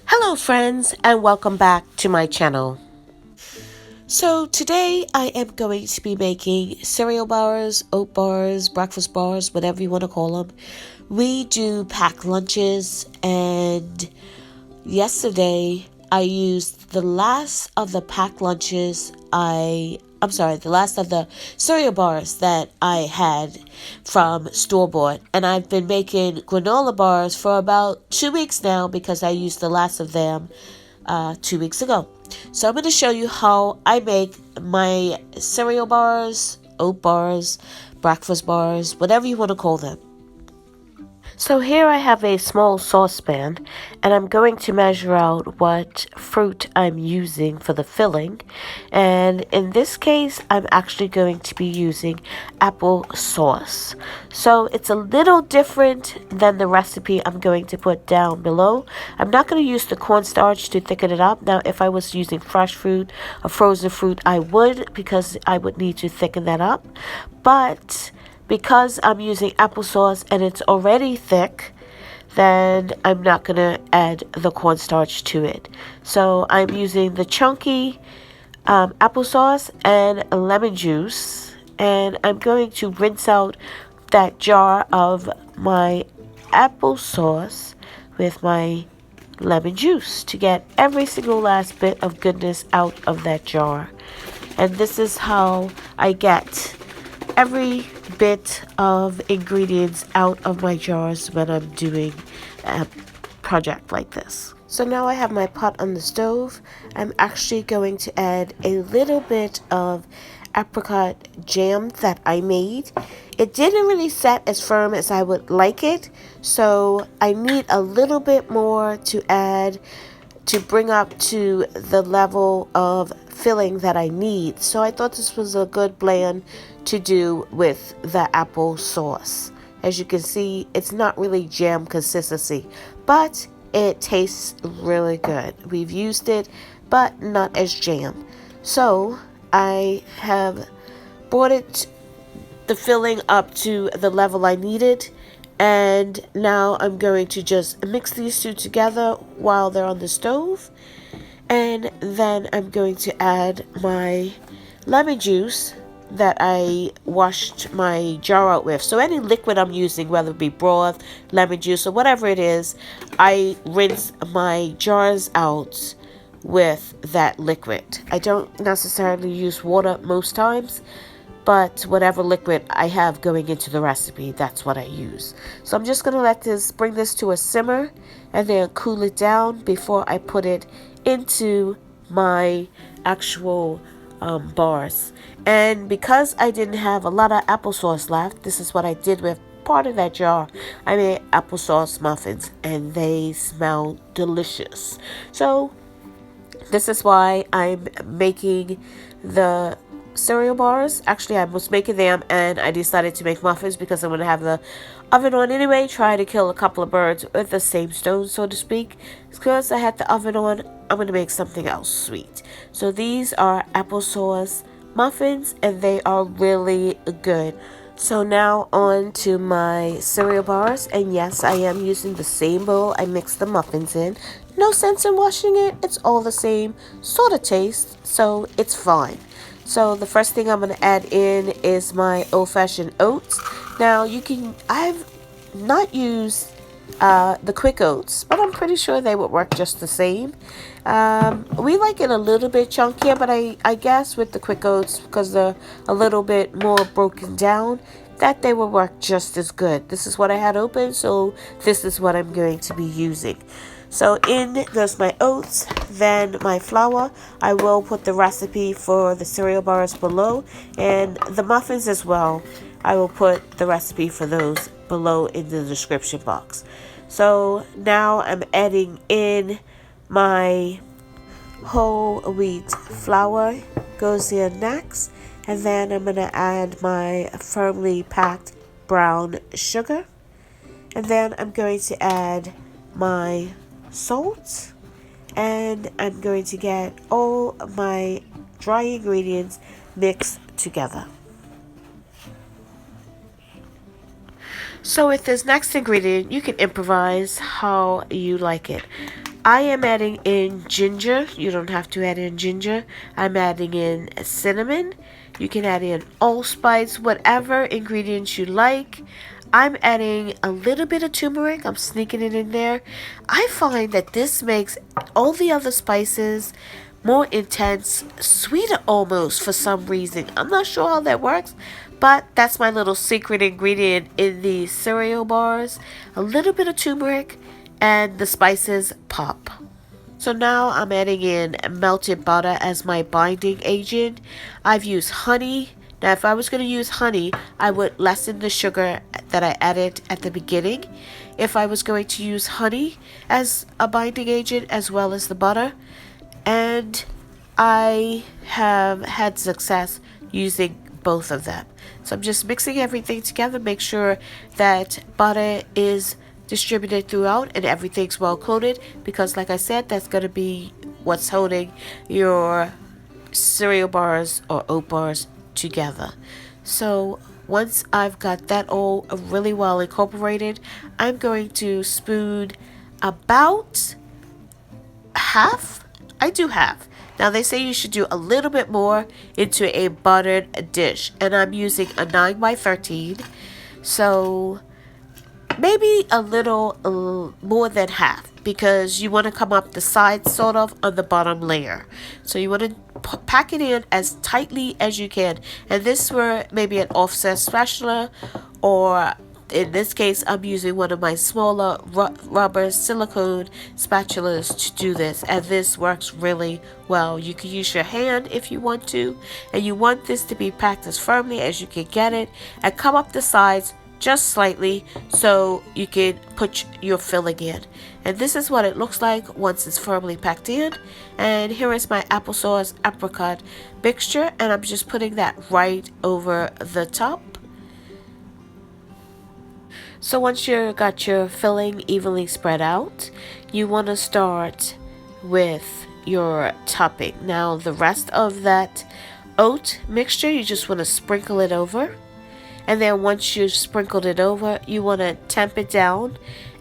Hello friends and welcome back to my channel. So today I am going to be making cereal bars, oat bars, breakfast bars, whatever you want to call them. We do pack lunches, and yesterday I used the last of the pack lunches the last of the cereal bars that I had from store-bought, and I've been making granola bars for about 2 weeks now because I used the last of them 2 weeks ago. So I'm going to show you how I make my cereal bars, oat bars, breakfast bars, whatever you want to call them. So here I have a small saucepan, and I'm going to measure out what fruit I'm using for the filling. And in this case, I'm actually going to be using apple sauce. So it's a little different than the recipe I'm going to put down below. I'm not going to use the cornstarch to thicken it up. Now, if I was using fresh fruit or frozen fruit, I would, because I would need to thicken that up. But because I'm using applesauce and it's already thick, then I'm not going to add the cornstarch to it. So I'm using the chunky applesauce and lemon juice, and I'm going to rinse out that jar of my applesauce with my lemon juice to get every single last bit of goodness out of that jar. And this is how I get every bit of ingredients out of my jars when I'm doing a project like this. So now I have my pot on the stove. I'm actually going to add a little bit of apricot jam that I made. It didn't really set as firm as I would like it, so I need a little bit more to add to bring up to the level of filling that I need. So I thought this was a good blend to do with the apple sauce. As you can see, it's not really jam consistency, but it tastes really good. We've used it, but not as jam. So I have brought the filling up to the level I needed, and now I'm going to just mix these two together while they're on the stove. And then I'm going to add my lemon juice that I washed my jar out with. So any liquid I'm using, whether it be broth, lemon juice, or whatever it is, I rinse my jars out with that liquid. I don't necessarily use water most times, but whatever liquid I have going into the recipe, that's what I use. So I'm just going to bring this to a simmer and then cool it down before I put it into my actual bars. And because I didn't have a lot of applesauce left, this is what I did with part of that jar. I made applesauce muffins, and they smell delicious. So this is why I'm making the cereal bars. Actually, I was making them and I decided to make muffins because I'm going to have the oven on anyway. Try to kill a couple of birds with the same stone, so to speak. Because I had the oven on, I'm going to make something else sweet. So these are applesauce muffins, and they are really good. So now on to my cereal bars, and yes, I am using the same bowl I mixed the muffins in. No sense in washing it. It's all the same sort of taste, so it's fine. So the first thing I'm going to add in is my old-fashioned oats. Now I've not used the quick oats, but I'm pretty sure they would work just the same. We like it a little bit chunkier, but I guess with the quick oats, because they're a little bit more broken down, that they will work just as good. This is what I had open, so this is what I'm going to be using. So in goes my oats, then my flour. I will put the recipe for the cereal bars below, and the muffins as well. I will put the recipe for those below in the description box. So now I'm adding in my whole wheat flour, goes in next, and then I'm going to add my firmly packed brown sugar, and then I'm going to add my salt, and I'm going to get all my dry ingredients mixed together. So with this next ingredient, you can improvise how you like it. I am adding in ginger. You don't have to add in ginger. I'm adding in cinnamon. You can add in allspice, whatever ingredients you like. I'm adding a little bit of turmeric. I'm sneaking it in there. I find that this makes all the other spices more intense, sweeter almost for some reason. I'm not sure how that works, but that's my little secret ingredient in these cereal bars. A little bit of turmeric and the spices pop. So now I'm adding in melted butter as my binding agent. I've used honey. Now if I was going to use honey, I would lessen the sugar that I added at the beginning. If I was going to use honey as a binding agent as well as the butter, and I have had success using both of them. So I'm just mixing everything together, make sure that butter is distributed throughout and everything's well coated, because like I said, that's going to be what's holding your cereal bars or oat bars together. So once I've got that all really well incorporated, I'm going to spoon about half. I do half. Now they say you should do a little bit more into a buttered dish, and I'm using a 9 by 13, so maybe a little more than half, because you want to come up the side sort of on the bottom layer. So you want to pack it in as tightly as you can, and this were maybe an offset spatula, or in this case I'm using one of my smaller rubber silicone spatulas to do this, and this works really well. You can use your hand if you want to, and you want this to be packed as firmly as you can get it and come up the sides just slightly so you can put your filling in. And this is what it looks like once it's firmly packed in. And here is my applesauce apricot mixture, and I'm just putting that right over the top. So once you got your filling evenly spread out, you want to start with your topping. Now the rest of that oat mixture, you just want to sprinkle it over. And then once you've sprinkled it over, you want to tamp it down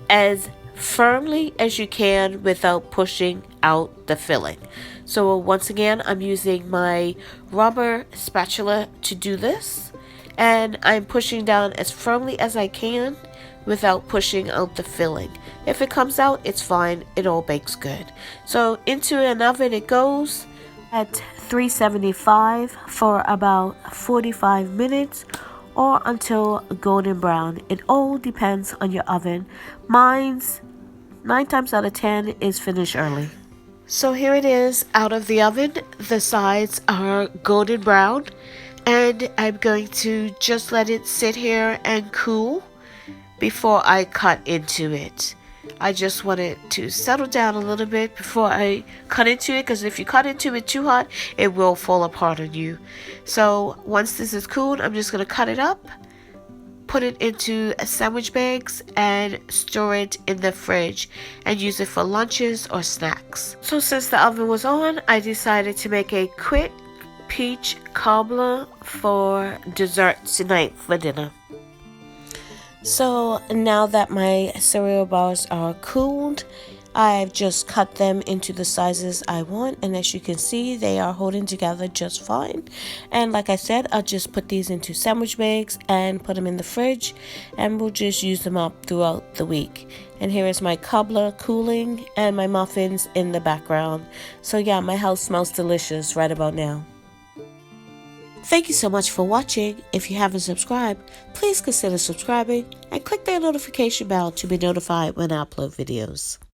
as firmly as you can without pushing out the filling. So once again, I'm using my rubber spatula to do this, and I'm pushing down as firmly as I can without pushing out the filling. If it comes out, it's fine. It all bakes good. So into an oven it goes at 375 for about 45 minutes or until golden brown. It all depends on your oven. Mine's 9 times out of 10 is finished early. So here it is out of the oven. The sides are golden brown, and I'm going to just let it sit here and cool before I cut into it. I just want it to settle down a little bit before I cut into it, because if you cut into it too hot, it will fall apart on you. So once this is cooled, I'm just going to cut it up, put it into sandwich bags, and store it in the fridge and use it for lunches or snacks. So since the oven was on, I decided to make a quick peach cobbler for dessert tonight for dinner. So now that my cereal bars are cooled, I've just cut them into the sizes I want, and as you can see, they are holding together just fine. And like I said, I'll just put these into sandwich bags and put them in the fridge, and we'll just use them up throughout the week. And here is my cobbler cooling and my muffins in the background. So yeah, my house smells delicious right about now. Thank you so much for watching. If you haven't subscribed, please consider subscribing and click that notification bell to be notified when I upload videos.